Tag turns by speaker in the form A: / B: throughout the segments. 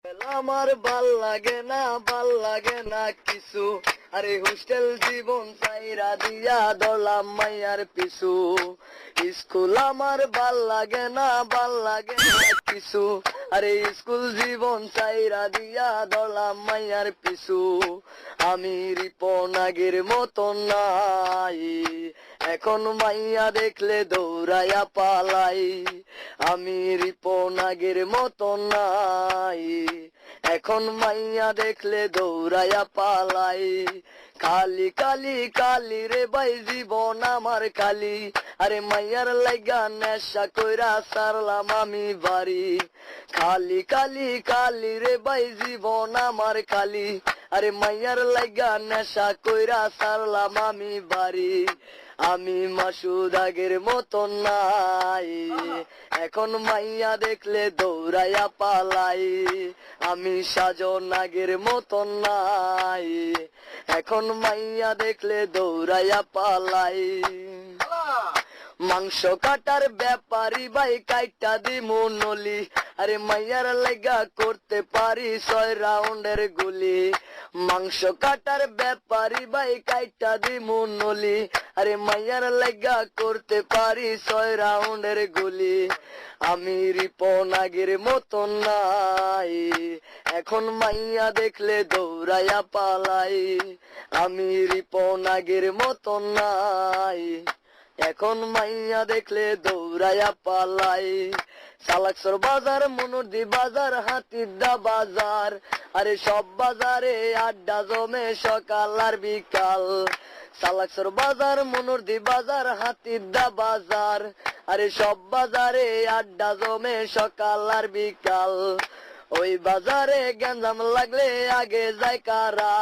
A: আমার ভাল লাগে না কিছু, আরে হোস্টেল জীবন চাইরা দিয়া দলাম মাইয়ার পিছু। স্কুল আমার ভাল লাগে না কিছু, আরে স্কুল জীবন চাইরা দিয়া দলাম মাইয়ার পিছু। আমি রিপন আগের মতন নাই, এখন মাইয়া দেখলে দৌড়াইয়া পালাই। আমি রিপন আগের মতন নাই, এখন মাইয়া দেখলে দৌড়াইয়া পালাই। কালি কালি কালি রে ভাই জীবন আমার কালি, আরে মাইয়ার লাইগা নেশা কইরা সারলাম আমি বাড়ি। খালি কালি কালি রে ভাই জীবন আমার কালি, আরে মাইয়ার লাইগা নেশা কইরা সারলাম আমি বাড়ি। আমি মাসুদ আগের মতন নাই, এখন মাইয়া দেখলে দৌড়াইয়া পালাই। আমি সাজন আগের মতন নাই, এখন মাইয়া দেখলে দৌড়াইয়া পালাই। মাংস কাটার ব্যাপারী ভাই কাইটা দিমু নলি, আরে মাইয়ার লাইগা করতে পারি 6 রাউন্ডের গুলি। মাংস কাটার ব্যাপারী ভাই কাইটা দিমু নলি, আরে মাইয়ার লাইগা করতে পারি 6 রাউন্ডের গুলি। আমি রিপন আগের মতন নাই, এখন মাইয়া দেখলে দৌড়াইয়া পালাই। আমি রিপন আগের মতন নাই, এখন মাইয়া দেখলে দৌড়াইয়া পালাই। সালাকসর বাজার, মনুরদি বাজার, হাতিরদা বাজার, আরে সব বাজারে আড্ডা জমে সকাল আর বিকাল। সালাকসর বাজার, মনুরদি বাজার, হাতিরদা বাজার, আরে সব বাজারে আড্ডা জমে সকাল আর বিকাল। ওই বাজারে গেঞ্জাম লাগলে আগে যায় কারা,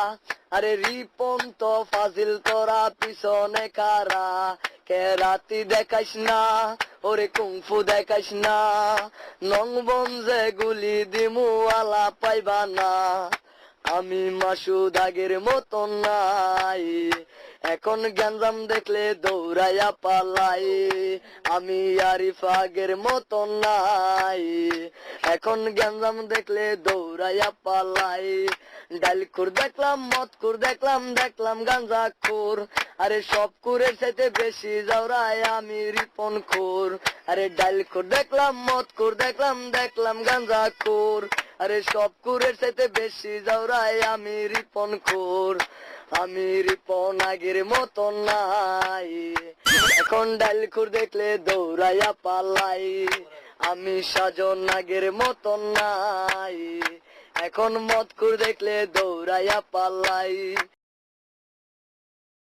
A: আরে রিপন তো ফাজিল তোরা পিছনে কারা। কেরাতি দেখাইস না, ওরে কুংফু দেখাইস না, নংবঞ্জে গুলি দিমু আলা পাইবা না। আমি মাসুদ আগের মতন নাই, এখন গেঞ্জাম দেখলে দৌড়াইয়া পালাই। আমি আরিফ আগের মতন নাই, এখন গেঞ্জাম দেখলে দৌড়াইয়া পালাই। ডাইল খুর দেখলাম, মদ খুর দেখলাম, দেখলাম গাঞ্জা খুর, আরে সব কুরের চাইতে বেশি যাওরাই আমি রিপন খুর। আরে ডাইল খুর দেখলাম, মদ খুর দেখলাম, দেখলাম গাঞ্জা খুর, আরে সব কুরের চাইতে বেশি যাওরাই আমি রিপন খুর। আমি রিপন আগের মতন নাই, এখন ডাইল খুর দেখলে দৌড়াইয়া পালাই। আমি সাজন আগের মতন নাই, এখন মদ খুর দেখলে দৌড়াইয়া পালাই।